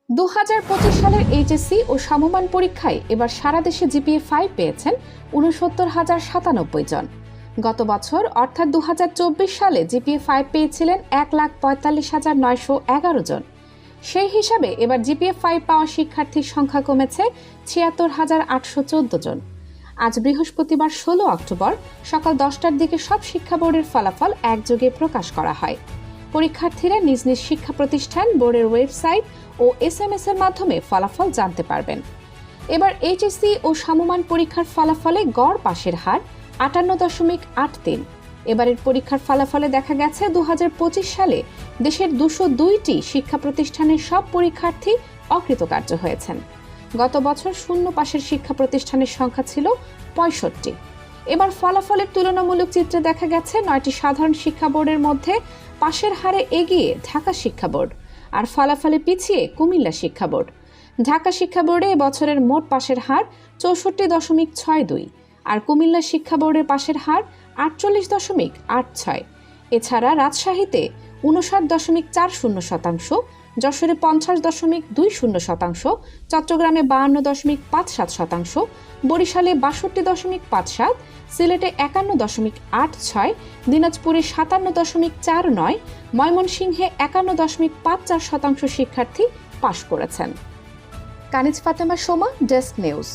2025 সালের এইচএসসি ও সমমান পরীক্ষায় এবার সারা দেশে জিপিএ 5 পেয়েছেন 69,097 জন। গত বছর অর্থাৎ 2024 সালে জিপিএ 5 পেয়েছিলেন 1,45,911 জন। সেই হিসাবে এবার জিপিএ 5 পাওয়া শিক্ষার্থীর সংখ্যা কমেছে 76,814 জন। আজ বৃহস্পতিবার 16 অক্টোবর সকাল 10টার দিকে সব শিক্ষা বোর্ডের ফলাফল একযোগে প্রকাশ করা হয়। পরীক্ষার্থীরা নিজ নিজ শিক্ষা প্রতিষ্ঠান, বোর্ডের ওয়েবসাইট ও এসএমএস এর মাধ্যমে ফলাফল জানতে পারবেন। এবার এইচএসসি ও সমমান পরীক্ষার ফলাফলে গড় পাশের হার 58.83। এবারের পরীক্ষার ফলাফলে দেখা গেছে 2025 সালে দেশের 202টি শিক্ষা প্রতিষ্ঠানের সব পরীক্ষার্থী অকৃতকার্য হয়েছেন। গত বছর শূন্য পাশের শিক্ষা প্রতিষ্ঠানের সংখ্যা ছিল 65। এবার ফলাফলের তুলনামূলক চিত্রে দেখা গেছে 9টি সাধারণ শিক্ষা বোর্ডের মধ্যে পাশের হারে এগিয়ে ঢাকা শিক্ষা বোর্ড, আর ফলাফলে পিছিয়ে কুমিল্লা শিক্ষা বোর্ড। ঢাকা শিক্ষা বোর্ডে এবছরের মোট পাশের হার 64.62, আর কুমিল্লা শিক্ষা বোর্ডের পাশের হার 48.86। এছাড়া রাজশাহীতে 59.40%, যশোরে 50.20%, চট্টগ্রামে 52.57%, বরিশালে 62.57, সিলেটে 51.86, দিনাজপুরে 57.49, ময়মনসিংহে 51.54% শিক্ষার্থী পাশ করেছেন। কানিজ ফাতেমা সোমা, ডেস্ক নিউজ।